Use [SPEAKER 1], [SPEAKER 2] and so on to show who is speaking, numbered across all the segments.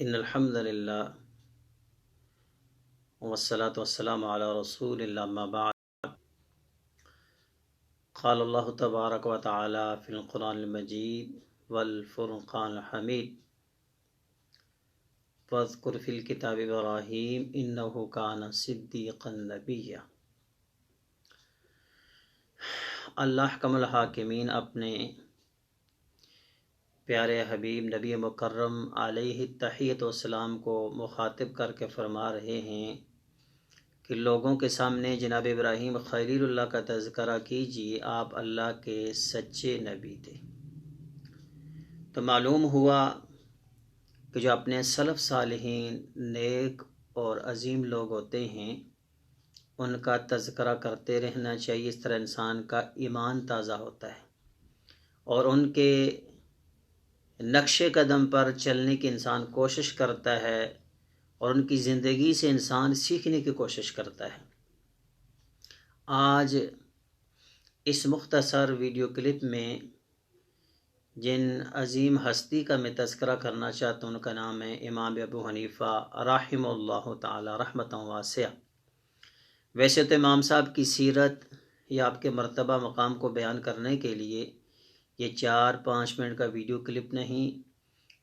[SPEAKER 1] ان الحمد للہ والصلاة والسلام علی رسول اللہ اما بعد قال اللہ تبارک و تعالی فی القرآن المجید والفرقان الحمید واذکر فی الکتاب ابراہیم انہ کان صدیقا نبیا۔ اللہ احکم الحاکمین اپنے پیارے حبیب نبی مکرم علیہ التحیۃ والسلام کو مخاطب کر کے فرما رہے ہیں کہ لوگوں کے سامنے جناب ابراہیم خلیل اللہ کا تذکرہ کیجیے، آپ اللہ کے سچے نبی تھے۔ تو معلوم ہوا کہ جو اپنے سلف صالحین نیک اور عظیم لوگ ہوتے ہیں ان کا تذکرہ کرتے رہنا چاہیے، اس طرح انسان کا ایمان تازہ ہوتا ہے اور ان کے نقش قدم پر چلنے کی انسان کوشش کرتا ہے اور ان کی زندگی سے انسان سیکھنے کی کوشش کرتا ہے۔ آج اس مختصر ویڈیو کلپ میں جن عظیم ہستی کا میں تذکرہ کرنا چاہتا ہوں ان کا نام ہے امام ابو حنیفہ رحمہ اللہ تعالی رحمۃ واسعہ۔ ویسے تو امام صاحب کی سیرت یا آپ کے مرتبہ مقام کو بیان کرنے کے لیے یہ 4-5 منٹ کا ویڈیو کلپ نہیں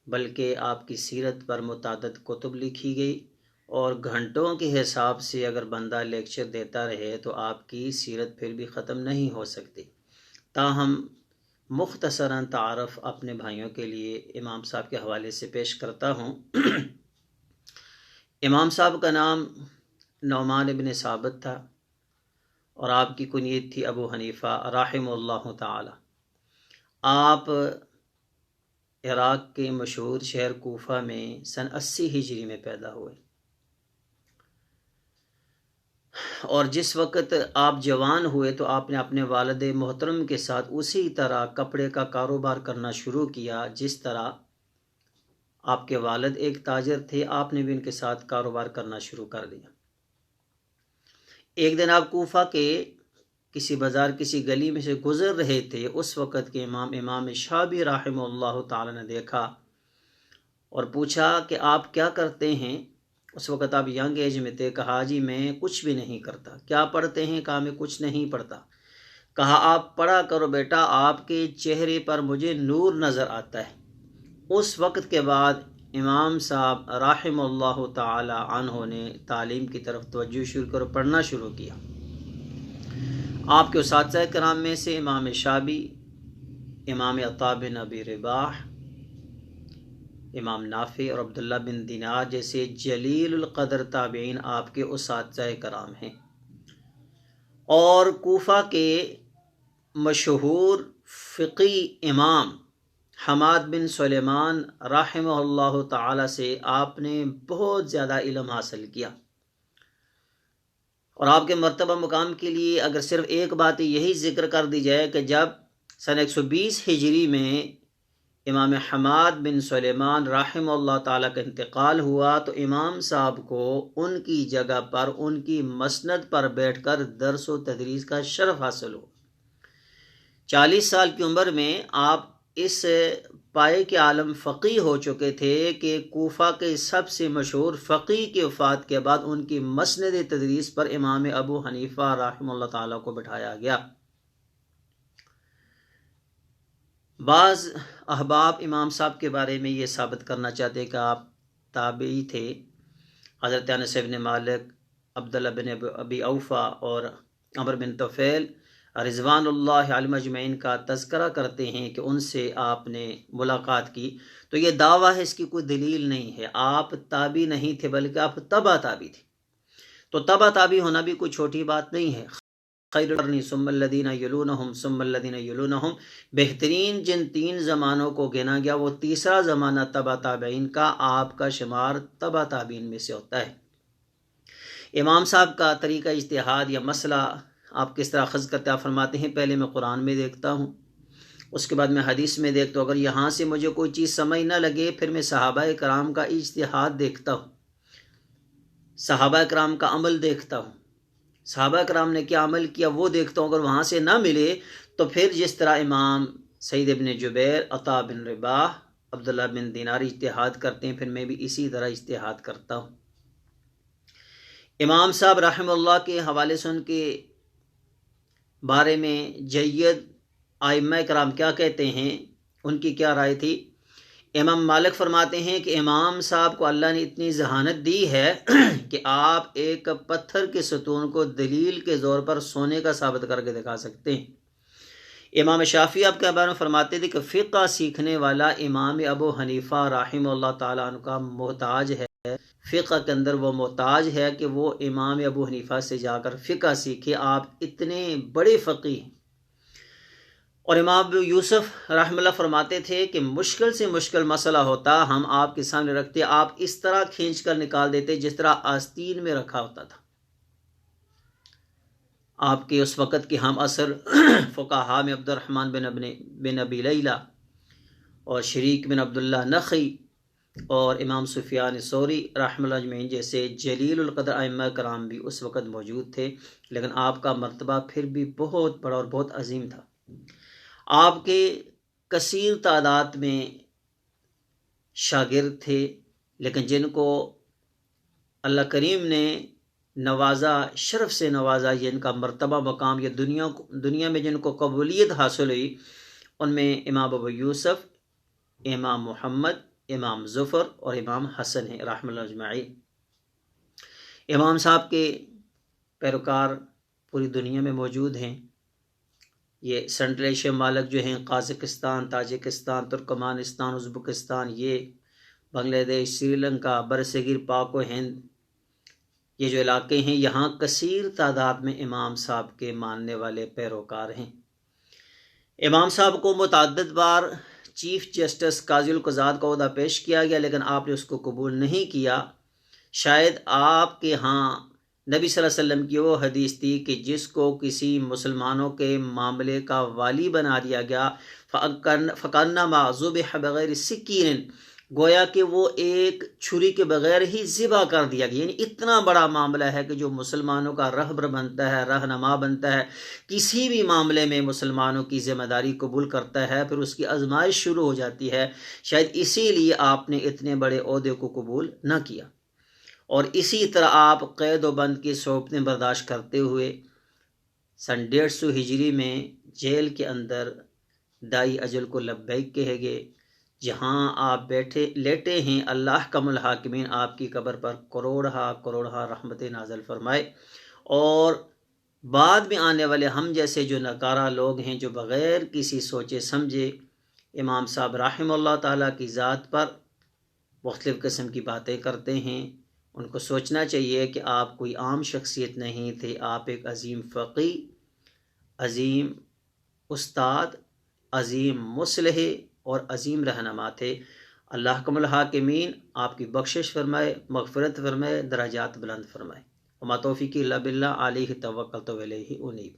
[SPEAKER 1] بلکہ آپ کی سیرت پر متعدد کتب لکھی گئی، اور گھنٹوں کے حساب سے اگر بندہ لیکچر دیتا رہے تو آپ کی سیرت پھر بھی ختم نہیں ہو سکتی۔ تاہم مختصراً تعارف اپنے بھائیوں کے لیے امام صاحب کے حوالے سے پیش کرتا ہوں۔ امام صاحب کا نام نعمان ابن ثابت تھا اور آپ کی کنیت تھی ابو حنیفہ رحمہ اللہ تعالی۔ آپ عراق کے مشہور شہر کوفہ میں سن 80 ہجری میں پیدا ہوئے، اور جس وقت آپ جوان ہوئے تو آپ نے اپنے والد محترم کے ساتھ اسی طرح کپڑے کا کاروبار کرنا شروع کیا جس طرح آپ کے والد ایک تاجر تھے، آپ نے بھی ان کے ساتھ کاروبار کرنا شروع کر دیا۔ ایک دن آپ کوفہ کے کسی بازار کسی گلی میں سے گزر رہے تھے، اس وقت کے امام شابی رحمہ اللہ تعالی نے دیکھا اور پوچھا کہ آپ کیا کرتے ہیں؟ اس وقت آپ ینگ ایج میں تھے۔ کہا جی میں کچھ بھی نہیں کرتا۔ کیا پڑھتے ہیں؟ کہا میں کچھ نہیں پڑھتا۔ کہا آپ پڑھا کرو بیٹا، آپ کے چہرے پر مجھے نور نظر آتا ہے۔ اس وقت کے بعد امام صاحب رحمہ اللہ تعالی عنہ نے تعلیم کی طرف توجہ شروع کر پڑھنا شروع کیا۔ آپ کے اساتذہ کرام میں سے امام شابی، امام عطا بن ابی رباح، امام نافع اور عبداللہ بن دینار جیسے جلیل القدر تابعین آپ کے اساتذہ کرام ہیں، اور کوفہ کے مشہور فقی امام حماد بن سلیمان رحمہ اللہ تعالی سے آپ نے بہت زیادہ علم حاصل کیا۔ اور آپ کے مرتبہ مقام کے لیے اگر صرف ایک بات یہی ذکر کر دی جائے کہ جب سن 120 ہجری میں امام حماد بن سلیمان رحمہ اللہ تعالیٰ کا انتقال ہوا تو امام صاحب کو ان کی جگہ پر ان کی مسند پر بیٹھ کر درس و تدریس کا شرف حاصل ہو۔ 40 سال کی عمر میں آپ اس پائے کے عالم فقی ہو چکے تھے کہ کوفہ کے سب سے مشہور فقی کی وفات کے بعد ان کی مسند تدریس پر امام ابو حنیفہ رحمہ اللہ تعالیٰ کو بٹھایا گیا۔ بعض احباب امام صاحب کے بارے میں یہ ثابت کرنا چاہتے کہ آپ تابعی تھے۔ حضرت انس بن مالک، عبداللہ بن ابی اوفا اور عمر بن طفیل رضوان اللہ علیہم اجمعین کا تذکرہ کرتے ہیں کہ ان سے آپ نے ملاقات کی، تو یہ دعویٰ ہے، اس کی کوئی دلیل نہیں ہے۔ آپ تابعی نہیں تھے بلکہ آپ تبع تابعی تھے، تو تبع تابعی ہونا بھی کوئی چھوٹی بات نہیں ہے۔ خیر القرن ثم الذین یلونہم ثم الذین یلونہم، بہترین جن 3 زمانوں کو گنا گیا وہ تیسرا زمانہ تبع تابعین کا، آپ کا شمار تبع تابعین میں سے ہوتا ہے۔ امام صاحب کا طریقہ اجتہاد یا مسئلہ آپ کس طرح اخذ کرتے آپ فرماتے ہیں، پہلے میں قرآن میں دیکھتا ہوں، اس کے بعد میں حدیث میں دیکھتا ہوں، اگر یہاں سے مجھے کوئی چیز سمجھ نہ لگے پھر میں صحابہ کرام کا اجتہاد دیکھتا ہوں، صحابہ کرام کا عمل دیکھتا ہوں، صحابہ کرام نے کیا عمل کیا وہ دیکھتا ہوں۔ اگر وہاں سے نہ ملے تو پھر جس طرح امام سعید ابن جبیر، عطا بن رباح عبداللہ بن دینار اجتہاد کرتے ہیں، پھر میں بھی اسی طرح اجتہاد کرتا ہوں۔ امام صاحب رحمہ اللہ کے حوالے سے ان کے بارے میں جید ائمہ کرام کیا کہتے ہیں، ان کی کیا رائے تھی؟ امام مالک فرماتے ہیں کہ امام صاحب کو اللہ نے اتنی ذہانت دی ہے کہ آپ ایک پتھر کے ستون کو دلیل کے زور پر سونے کا ثابت کر کے دکھا سکتے ہیں۔ امام شافعی آپ کے بارے میں فرماتے تھے کہ فقہ سیکھنے والا امام ابو حنیفہ رحمہ اللہ تعالیٰ عنہ کا محتاج ہے، فقہ کے اندر وہ محتاج ہے کہ وہ امام ابو حنیفہ سے جا کر فقہ سیکھے، آپ اتنے بڑے فقیہ ہیں۔ اور امام ابو یوسف رحمہ اللہ فرماتے تھے کہ مشکل سے مشکل مسئلہ ہوتا ہم آپ کے سامنے رکھتے، آپ اس طرح کھینچ کر نکال دیتے جس طرح آستین میں رکھا ہوتا تھا۔ آپ کے اس وقت کے ہم عصر فقہاء میں عبد الرحمن بن ابی لیلہ اور شریک بن عبداللہ نخعی اور امام سفیان ثوری رحمہ اللہ اجمعین جیسے جلیل القدر ائمہ کرام بھی اس وقت موجود تھے، لیکن آپ کا مرتبہ پھر بھی بہت بڑا اور بہت عظیم تھا۔ آپ کے کثیر تعداد میں شاگرد تھے، لیکن جن کو اللہ کریم نے نوازا، شرف سے نوازا، جن کا مرتبہ مقام یہ دنیا میں جن کو قبولیت حاصل ہوئی، ان میں امام ابو یوسف، امام محمد، امام ظفر اور امام حسن ہیں رحمہ اللہ اجمعین۔ امام صاحب کے پیروکار پوری دنیا میں موجود ہیں۔ یہ سنٹرل ایشیا ممالک جو ہیں، قازقستان، تاجکستان، ترکمانستان، ازبکستان، یہ بنگلہ دیش، سری لنکا، برصغیر پاک و ہند، یہ جو علاقے ہیں، یہاں کثیر تعداد میں امام صاحب کے ماننے والے پیروکار ہیں۔ امام صاحب کو متعدد بار چیف جسٹس قاضی القضات کا عہدہ پیش کیا گیا، لیکن آپ نے اس کو قبول نہیں کیا۔ شاید آپ کے ہاں نبی صلی اللہ علیہ وسلم کی وہ حدیث تھی کہ جس کو کسی مسلمانوں کے معاملے کا والی بنا دیا گیا فَكَأَنَّمَا ذُبِحَ بغیر سکین، گویا کہ وہ ایک چھری کے بغیر ہی ذبح کر دیا گیا۔ یعنی اتنا بڑا معاملہ ہے کہ جو مسلمانوں کا رہبر بنتا ہے، رہنما بنتا ہے، کسی بھی معاملے میں مسلمانوں کی ذمہ داری قبول کرتا ہے، پھر اس کی آزمائش شروع ہو جاتی ہے۔ شاید اسی لیے آپ نے اتنے بڑے عہدے کو قبول نہ کیا، اور اسی طرح آپ قید و بند کی صعوبتیں برداشت کرتے ہوئے سن 150 ہجری میں جیل کے اندر دائی اجل کو لبیک کہے گے۔ جہاں آپ لیٹے ہیں، اللہ کم الحاکمین آپ کی قبر پر کروڑہ رحمت نازل فرمائے، اور بعد میں آنے والے ہم جیسے جو ناکارہ لوگ ہیں، جو بغیر کسی سوچے سمجھے امام صاحب رحمہ اللہ تعالیٰ کی ذات پر مختلف قسم کی باتیں کرتے ہیں، ان کو سوچنا چاہیے کہ آپ کوئی عام شخصیت نہیں تھے، آپ ایک عظیم فقیہ، عظیم استاد، عظیم مصلح اور عظیم رہنما تھے۔ اللہ کم الحاکمین آپ کی بخشش فرمائے، مغفرت فرمائے، درجات بلند فرمائے۔ وما توفیقی الا باللہ، علیہ توکلت و الیہ انیب۔